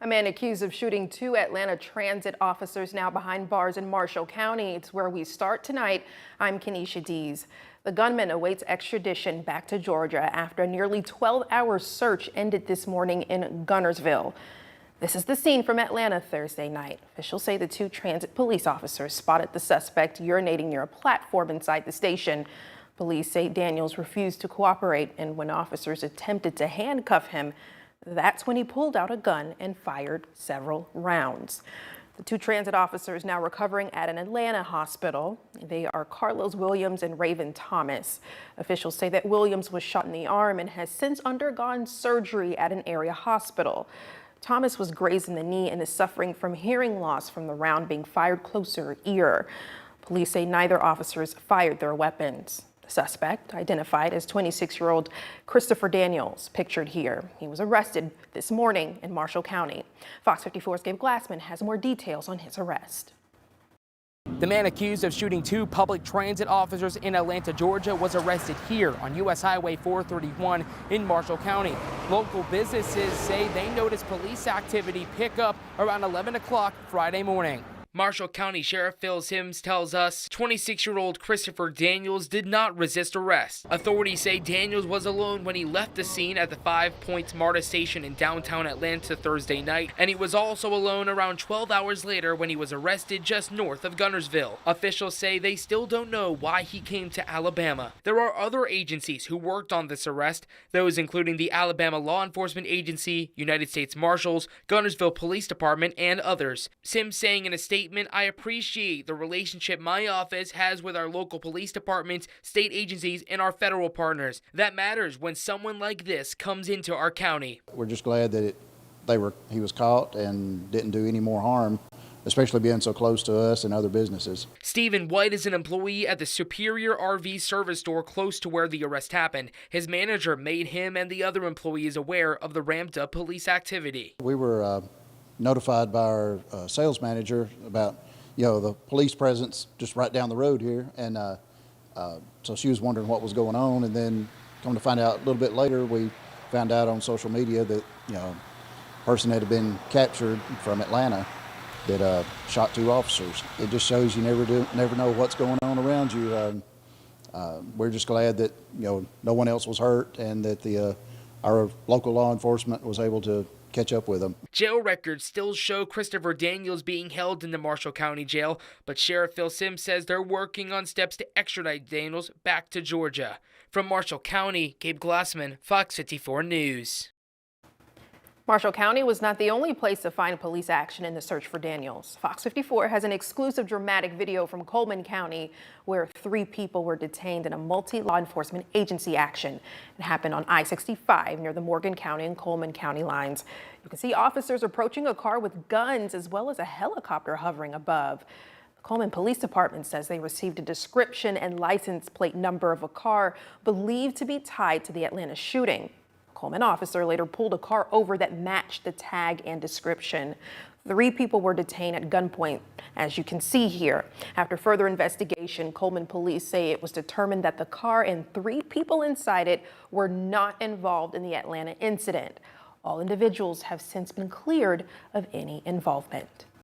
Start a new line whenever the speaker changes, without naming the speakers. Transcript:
A man accused of shooting two Atlanta transit officers now behind bars in Marshall County. It's where we start tonight. I'm Kenesha Dees. The gunman awaits extradition back to Georgia after a nearly 12-hour search ended this morning in Guntersville. This is the scene from Atlanta Thursday night. Officials say the two transit police officers spotted the suspect urinating near a platform inside the station. Police say Daniels refused to cooperate, and when officers attempted to handcuff him, that's when he pulled out a gun and fired several rounds. The two transit officers now recovering at an Atlanta hospital. They are Carlos Williams and Raven Thomas. Officials say that Williams was shot in the arm and has since undergone surgery at an area hospital. Thomas was grazed in the knee and is suffering from hearing loss from the round being fired close to her ear. Police say neither officers fired their weapons. The suspect, identified as 26-year-old Christopher Daniels, pictured here. He was arrested this morning in Marshall County. Fox 54's Gabe Glassman has more details on his arrest.
The man accused of shooting two public transit officers in Atlanta, Georgia, was arrested here on U.S. Highway 431 in Marshall County. Local businesses say they noticed police activity pick up around 11 o'clock Friday morning. Marshall County Sheriff Phil Sims tells us 26-year-old Christopher Daniels did not resist arrest. Authorities say Daniels was alone when he left the scene at the 5 Points MARTA station in downtown Atlanta Thursday night, and he was also alone around 12 hours later when he was arrested just north of Guntersville. Officials say they still don't know why he came to Alabama. There are other agencies who worked on this arrest, those including the Alabama Law Enforcement Agency, United States Marshals, Guntersville Police Department, and others. Sims saying in a statement, "I appreciate the relationship my office has with our local police departments, state agencies, and our federal partners. That matters when someone like this comes into our county."
We're just glad that he was caught and didn't do any more harm, especially being so close to us and other businesses.
Stephen White is an employee at the Superior RV service store close to where the arrest happened. His manager made him and the other employees aware of the ramped up police activity.
We were notified by our sales manager about the police presence just right down the road here, and so she was wondering what was going on, and then come to find out a little bit later, we found out on social media that a person had been captured from Atlanta that shot two officers. It just shows you never know what's going on around you. We're just glad that no one else was hurt, and that our local law enforcement was able to catch up with them.
Jail records still show Christopher Daniels being held in the Marshall County Jail, but Sheriff Phil Sims says they're working on steps to extradite Daniels back to Georgia. From Marshall County, Gabe Glassman, Fox 54 News.
Marshall County was not the only place to find police action in the search for Daniels. Fox 54 has an exclusive dramatic video from Coleman County where 3 people were detained in a multi-law enforcement agency action. It happened on I-65 near the Morgan County and Coleman County lines. You can see officers approaching a car with guns as well as a helicopter hovering above. The Coleman Police Department says they received a description and license plate number of a car believed to be tied to the Atlanta shooting. Coleman officer later pulled a car over that matched the tag and description. 3 people were detained at gunpoint, as you can see here. After further investigation, Coleman police say it was determined that the car and 3 people inside it were not involved in the Atlanta incident. All individuals have since been cleared of any involvement.